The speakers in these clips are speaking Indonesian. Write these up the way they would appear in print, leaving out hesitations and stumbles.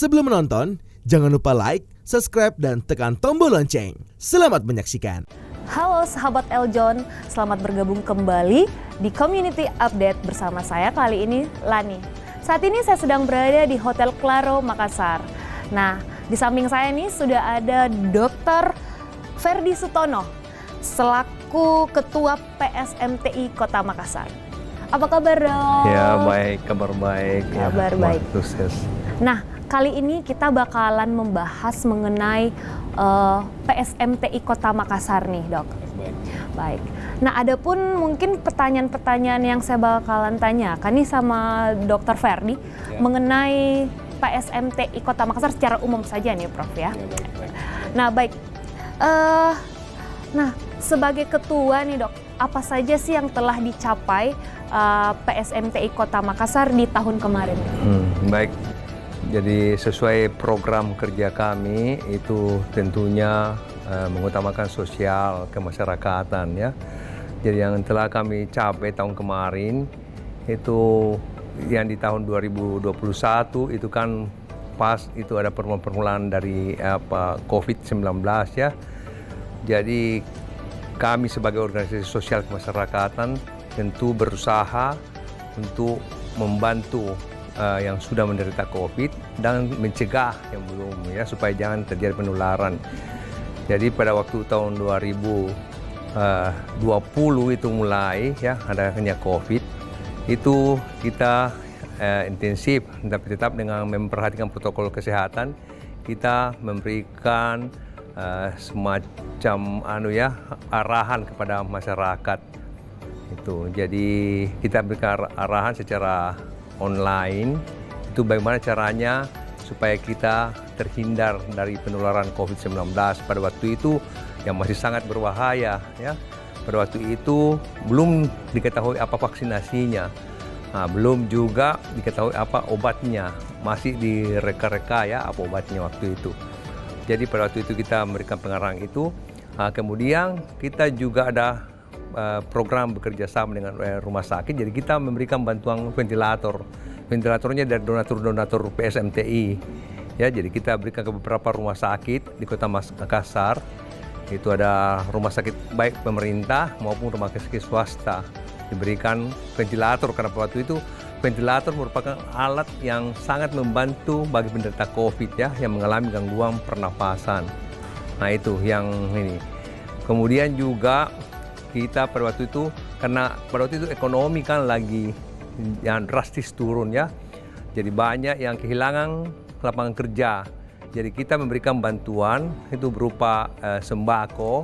Sebelum menonton, jangan lupa like, subscribe, dan tekan tombol lonceng. Selamat menyaksikan. Halo sahabat Eljon, selamat bergabung kembali di Community Update bersama saya kali ini Lani. Saat ini saya sedang berada di Hotel Claro, Makassar. Nah, di samping saya ini sudah ada Dr. Ferdi Sutono selaku Ketua PSMTI Kota Makassar. Apa kabar, Dok? Ya, baik, kabar baik. Kabar ya, baik. Sukses. Nah, kali ini kita bakalan membahas mengenai PSMTI Kota Makassar nih, Dok. Baik. Nah, ada pun mungkin pertanyaan-pertanyaan yang saya bakalan tanyakan nih sama Dr. Ferdi mengenai PSMTI Kota Makassar secara umum saja nih, Prof ya. Baik. Nah, baik. Nah, sebagai ketua nih, Dok, apa saja sih yang telah dicapai PSMTI Kota Makassar di tahun kemarin? Baik. Jadi sesuai program kerja kami itu tentunya mengutamakan sosial kemasyarakatan ya. Jadi yang telah kami capai tahun kemarin itu yang di tahun 2021 itu kan pas itu ada permulaan dari COVID-19 ya. Jadi kami sebagai organisasi sosial kemasyarakatan tentu berusaha untuk membantu yang sudah menderita COVID dan mencegah yang belum ya supaya jangan terjadi penularan. Jadi pada waktu tahun 2020 itu mulai ya adanya COVID itu kita intensif tapi tetap dengan memperhatikan protokol kesehatan kita memberikan semacam arahan kepada masyarakat itu. Jadi kita berikan arahan secara online itu bagaimana caranya supaya kita terhindar dari penularan COVID-19 pada waktu itu yang masih sangat berbahaya ya. Pada waktu itu belum diketahui apa vaksinasinya, belum juga diketahui apa obatnya, masih direka-reka ya apa obatnya waktu itu. Jadi pada waktu itu kita memberikan pengarahan itu, kemudian kita juga ada program bekerja sama dengan rumah sakit, jadi kita memberikan bantuan ventilator. Ventilatornya dari donatur-donatur PSMTI. Ya, jadi kita berikan ke beberapa rumah sakit di Kota Makassar. Itu ada rumah sakit baik pemerintah maupun rumah sakit swasta. Diberikan ventilator karena waktu itu ventilator merupakan alat yang sangat membantu bagi penderita COVID ya yang mengalami gangguan pernapasan. Nah, itu yang ini. Kemudian juga kita pada waktu itu, karena pada waktu itu ekonomi kan lagi yang drastis turun ya. Jadi banyak yang kehilangan lapangan kerja. Jadi kita memberikan bantuan itu berupa sembako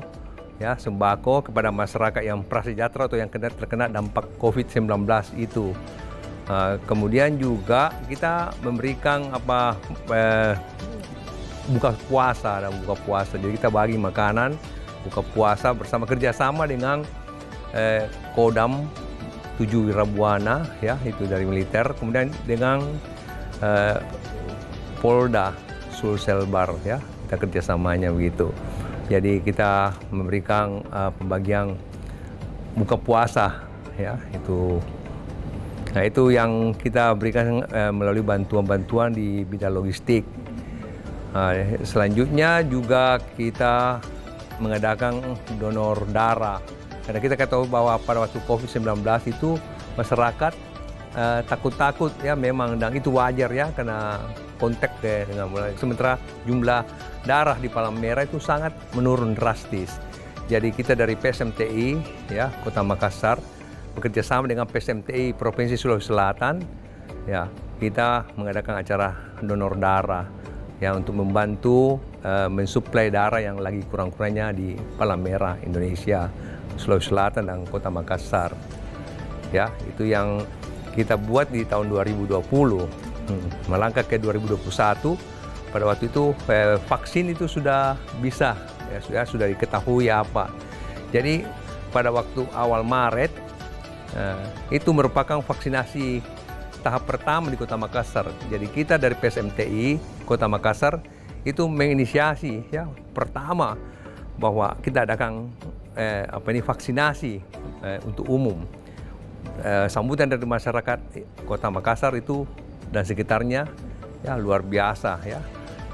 ya, sembako kepada masyarakat yang prasejahtera atau yang terkena dampak COVID-19 itu. Kemudian juga kita memberikan buka puasa dan buka puasa. Jadi kita bagi makanan buka puasa bersama kerjasama dengan Kodam 7 Wirabuana ya itu dari militer, kemudian dengan Polda Sulselbar ya kita kerjasamanya begitu. Jadi kita memberikan pembagian buka puasa ya itu. Nah itu yang kita berikan melalui bantuan-bantuan di bidang logistik. Selanjutnya juga kita mengadakan donor darah. Karena kita ketahui bahwa pada waktu COVID-19 itu masyarakat takut-takut ya memang, dan itu wajar ya karena kontak dengan sementara jumlah darah di Palang Merah itu sangat menurun drastis. Jadi kita dari PSMTI ya Kota Makassar bekerja sama dengan PSMTI Provinsi Sulawesi Selatan ya kita mengadakan acara donor darah ya untuk membantu mensuplai darah yang lagi kurang-kurangnya di Palang Merah Indonesia, Sulawesi Selatan dan Kota Makassar. Ya, itu yang kita buat di tahun 2020. Melangkah ke 2021, pada waktu itu vaksin itu sudah bisa ya sudah diketahui apa. Jadi pada waktu awal Maret itu merupakan vaksinasi tahap pertama di Kota Makassar. Jadi kita dari PSMTI Kota Makassar itu menginisiasi ya pertama bahwa kita adakan vaksinasi untuk umum. Sambutan dari masyarakat Kota Makassar itu dan sekitarnya ya luar biasa ya.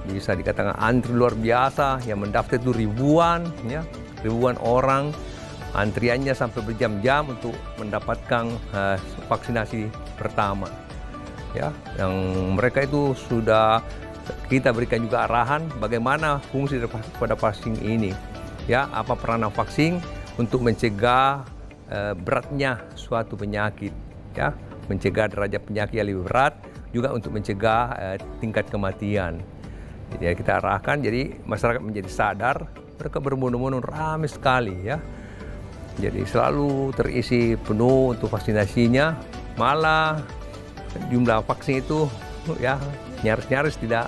Bisa dikatakan antri luar biasa, yang mendaftar itu ribuan orang, antriannya sampai berjam-jam untuk mendapatkan vaksinasi pertama. Ya, yang mereka itu sudah kita berikan juga arahan bagaimana fungsi daripada vaksin ini. Ya, apa peranan vaksin untuk mencegah beratnya suatu penyakit, ya, mencegah derajat penyakit yang lebih berat, juga untuk mencegah tingkat kematian. Jadi kita arahkan, jadi masyarakat menjadi sadar, mereka berbondong-bondong ramai sekali ya. Jadi selalu terisi penuh untuk vaksinasinya, malah jumlah vaksin itu ya nyaris-nyaris tidak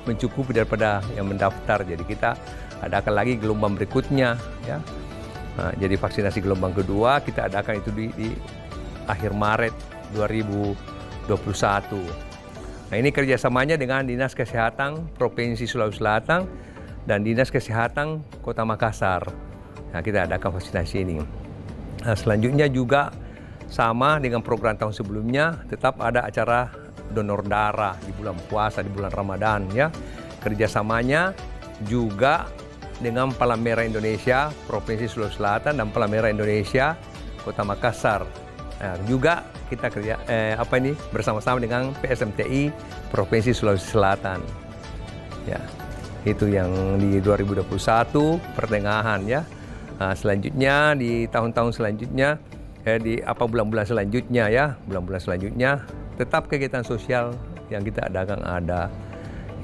mencukupi daripada yang mendaftar. Jadi kita adakan lagi gelombang berikutnya ya. Nah, jadi vaksinasi gelombang kedua kita adakan itu di akhir Maret 2021. Nah, ini kerjasamanya dengan Dinas Kesehatan Provinsi Sulawesi Selatan dan Dinas Kesehatan Kota Makassar. Nah, kita adakan vaksinasi ini. Nah, selanjutnya juga sama dengan program tahun sebelumnya, tetap ada acara donor darah di bulan puasa, di bulan Ramadan ya. Kerjasamanya juga dengan Palang Merah Indonesia Provinsi Sulawesi Selatan dan Palang Merah Indonesia Kota Makassar. Nah, juga kita kerja bersama-sama dengan PSMTI Provinsi Sulawesi Selatan. Ya, itu yang di 2021 pertengahan ya. Nah, selanjutnya di tahun-tahun selanjutnya di bulan-bulan selanjutnya ya, bulan-bulan selanjutnya tetap kegiatan sosial yang kita adakan ada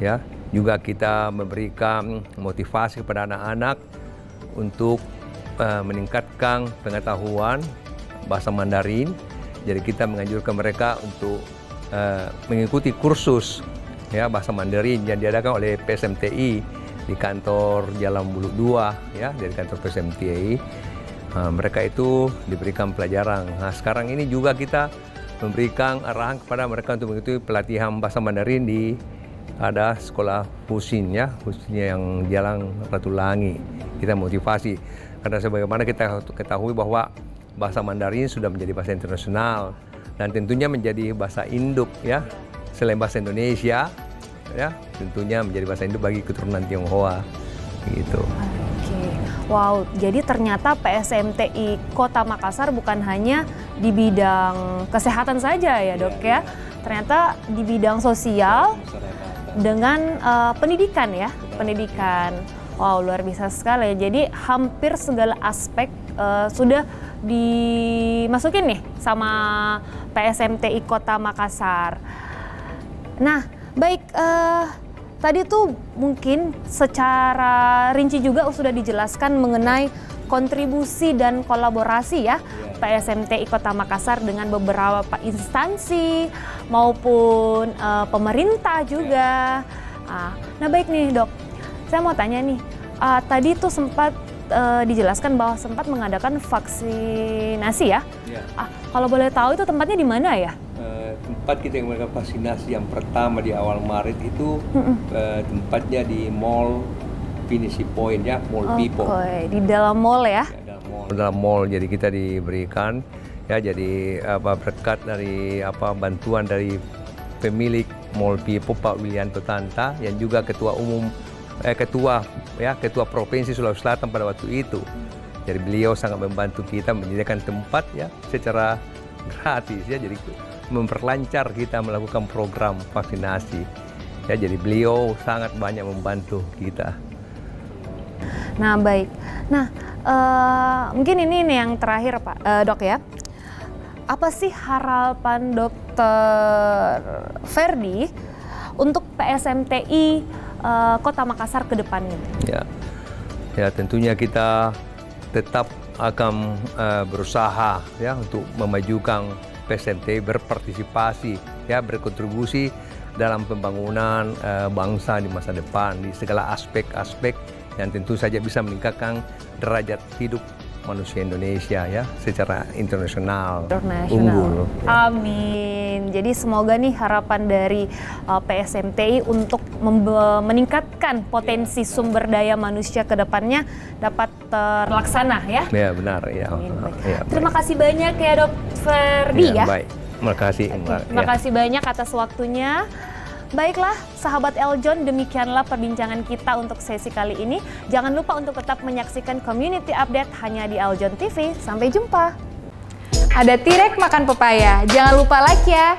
ya. Juga kita memberikan motivasi kepada anak-anak untuk meningkatkan pengetahuan bahasa Mandarin. Jadi kita menganjurkan mereka untuk mengikuti kursus ya bahasa Mandarin yang diadakan oleh PSMTI di kantor Jalan Buluk 2 ya, dari kantor PSMTI. Mereka itu diberikan pelajaran. Nah, sekarang ini juga kita memberikan arahan kepada mereka untuk mengikuti pelatihan bahasa Mandarin di ada sekolah Husin ya, Husinnya yang Jalan Ratulangi. Kita motivasi karena sebagaimana kita ketahui bahwa bahasa Mandarin sudah menjadi bahasa internasional dan tentunya menjadi bahasa induk ya, selain bahasa Indonesia ya, tentunya menjadi bahasa induk bagi keturunan Tionghoa gitu. Wow, jadi ternyata PSMTI Kota Makassar bukan hanya di bidang kesehatan saja ya dok ya, ternyata di bidang sosial dengan pendidikan ya, pendidikan. Wow, luar biasa sekali. Jadi hampir segala aspek sudah dimasukin nih sama PSMTI Kota Makassar. Nah, baik. Tadi tuh mungkin secara rinci juga sudah dijelaskan mengenai kontribusi dan kolaborasi ya PSMTI Kota Makassar dengan beberapa instansi maupun pemerintah juga. Nah baik nih dok, saya mau tanya nih, tadi tuh sempat dijelaskan bahwa sempat mengadakan vaksinasi ya. Kalau boleh tahu itu tempatnya di mana ya? Tempat kita yang melakukan vaksinasi yang pertama di awal Maret itu tempatnya di Mall Finisi Point ya, Mall Pipo. Di dalam mall ya? Dalam mall, jadi kita diberikan ya, jadi berkat dari bantuan dari pemilik Mall Pipo Pak Wilianto Tanta yang juga ketua Provinsi Sulawesi Selatan pada waktu itu. Jadi beliau sangat membantu kita menyediakan tempat ya secara gratis ya, jadi memperlancar kita melakukan program vaksinasi ya, jadi beliau sangat banyak membantu kita. Nah baik, nah mungkin ini nih yang terakhir Pak dok ya, apa sih harapan Dokter Ferdi untuk PSMTI Kota Makassar ke depannya? Ya tentunya kita tetap akan berusaha ya untuk memajukan PSMTI, berpartisipasi ya, berkontribusi dalam pembangunan bangsa di masa depan di segala aspek-aspek yang tentu saja bisa meningkatkan derajat hidup manusia Indonesia ya secara internasional. Unggul. Amin. Jadi semoga nih harapan dari PSMTI untuk meningkatkan potensi sumber daya manusia ke depannya dapat terlaksana ya. Ya benar ya. Terima kasih banyak ya Dok Ferdi ya. Baik. Terima kasih. Terima kasih banyak atas waktunya. Baiklah, sahabat Eljon, demikianlah perbincangan kita untuk sesi kali ini. Jangan lupa untuk tetap menyaksikan Community Update hanya di Eljon TV. Sampai jumpa. Ada Tirek makan pepaya, jangan lupa like ya.